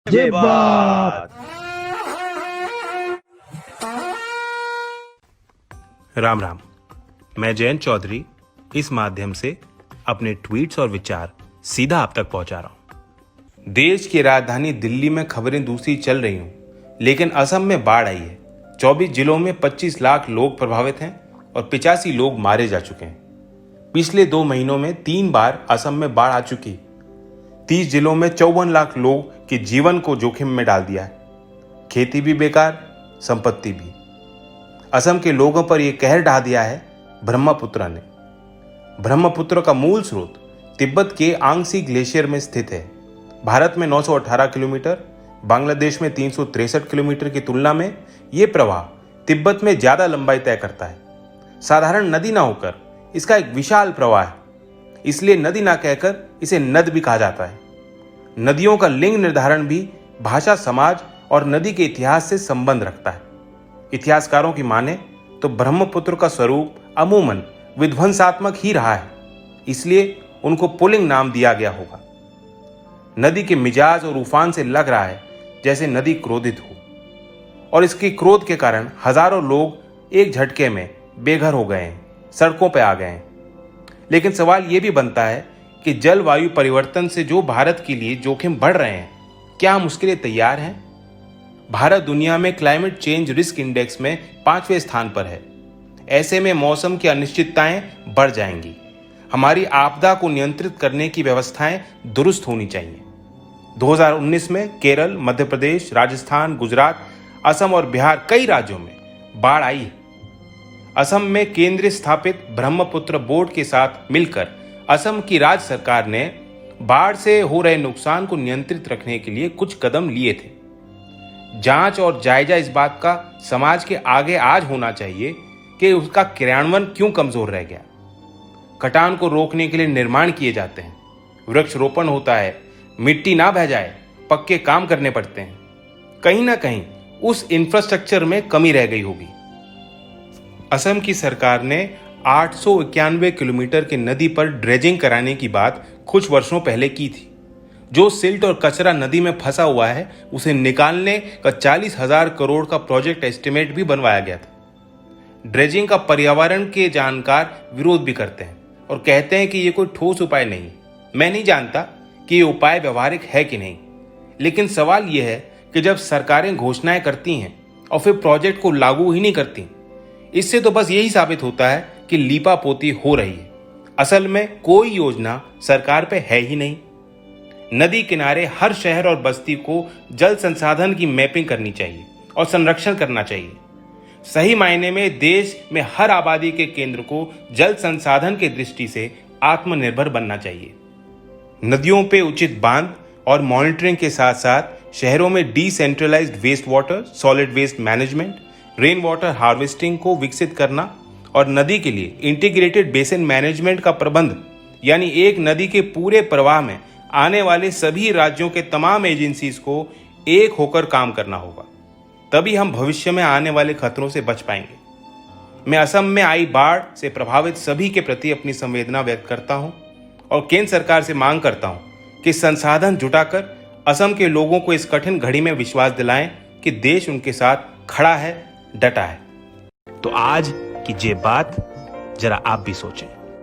ये बात। राम राम। मैं जयंत चौधरी इस माध्यम से अपने ट्वीट्स और विचार सीधा आप तक पहुंचा रहा हूं। देश की राजधानी दिल्ली में खबरें दूसरी चल रही हूं, लेकिन असम में बाढ़ आई है। 24 जिलों में 25 लाख लोग प्रभावित हैं और 85 लोग मारे जा चुके हैं। पिछले 2 महीनों में 3 बार असम में बाढ़ आ चुकी। 30 जिलों में 54 लाख लोग के जीवन को जोखिम में डाल दिया है। खेती भी बेकार, संपत्ति भी। असम के लोगों पर यह कहर ढा दिया है ब्रह्मपुत्र ने। ब्रह्मपुत्र का मूल स्रोत तिब्बत के आंगसी ग्लेशियर में स्थित है। भारत में 918 किलोमीटर, बांग्लादेश में 363 किलोमीटर की तुलना में यह प्रवाह तिब्बत में ज्यादा लंबाई तय करता है। साधारण नदी ना होकर इसका एक विशाल प्रवाह है, इसलिए नदी ना कहकर इसे नद भी कहा जाता है। नदियों का लिंग निर्धारण भी भाषा, समाज और नदी के इतिहास से संबंध रखता है। इतिहासकारों की माने तो ब्रह्मपुत्र का स्वरूप अमूमन विध्वंसात्मक ही रहा है, इसलिए उनको पुल्लिंग नाम दिया गया होगा। नदी के मिजाज और उफान से लग रहा है जैसे नदी क्रोधित हो, और इसके क्रोध के कारण हजारों लोग एक झटके में बेघर हो गए हैं, सड़कों पर आ गए हैं। लेकिन सवाल यह भी बनता है कि जलवायु परिवर्तन से जो भारत के लिए जोखिम बढ़ रहे हैं, क्या हम उसके लिए तैयार हैं? भारत दुनिया में क्लाइमेट चेंज रिस्क इंडेक्स में 5वें स्थान पर है। ऐसे में मौसम की अनिश्चितताएं बढ़ जाएंगी। हमारी आपदा को नियंत्रित करने की व्यवस्थाएं दुरुस्त होनी चाहिए। 2019 में केरल, मध्य प्रदेश, राजस्थान, गुजरात, असम और बिहार कई राज्यों में बाढ़ आई है। असम में केंद्र स्थापित ब्रह्मपुत्र बोर्ड के साथ मिलकर असम की राज्य सरकार ने बाढ़ से हो रहे नुकसान को नियंत्रित रखने के लिए कुछ कदम लिए थे। जांच और जायजा इस बात का समाज के आगे आज होना चाहिए कि उसका क्रियान्वयन क्यों कमजोर रह गया। कटान को रोकने के लिए निर्माण किए जाते हैं, वृक्षारोपण होता है, मिट्टी ना बह जाए पक्के काम करने पड़ते हैं। कहीं ना कहीं उस इंफ्रास्ट्रक्चर में कमी रह गई होगी। असम की सरकार ने 891 किलोमीटर के नदी पर ड्रेजिंग कराने की बात कुछ वर्षों पहले की थी। जो सिल्ट और कचरा नदी में फंसा हुआ है, उसे निकालने का 40,000 करोड़ का प्रोजेक्ट एस्टिमेट भी बनवाया गया था। ड्रेजिंग का पर्यावरण के जानकार विरोध भी करते हैं और कहते हैं कि यह कोई ठोस उपाय नहीं। मैं नहीं जानता कि यह उपाय व्यवहारिक है कि नहीं, लेकिन सवाल यह है कि जब सरकारें घोषणाएं करती हैं और फिर प्रोजेक्ट को लागू ही नहीं करती, इससे तो बस यही साबित होता है कि लीपापोती हो रही है। असल में कोई योजना सरकार पे है ही नहीं। नदी किनारे हर शहर और बस्ती को जल संसाधन की मैपिंग करनी चाहिए और संरक्षण करना चाहिए। सही मायने में देश में हर आबादी के केंद्र को जल संसाधन की दृष्टि से आत्मनिर्भर बनना चाहिए। नदियों पे उचित बांध और मॉनिटरिंग के साथ साथ शहरों में decentralised waste water, solid waste management, rain water harvesting को विकसित करना और नदी के लिए इंटीग्रेटेड बेसिन मैनेजमेंट का प्रबंध, यानी एक नदी के पूरे प्रवाह में आने वाले सभी राज्यों के तमाम एजेंसीज को एक होकर काम करना होगा। तभी हम भविष्य में आने वाले खतरों से बच पाएंगे। मैं असम में आई बाढ़ से प्रभावित सभी के प्रति अपनी संवेदना व्यक्त करता हूं और केंद्र सरकार से मांग करता हूं कि संसाधन जुटाकर असम के लोगों को इस कठिन घड़ी में विश्वास दिलाएं कि देश उनके साथ खड़ा है, डटा है। तो आज की ये बात जरा आप भी सोचें।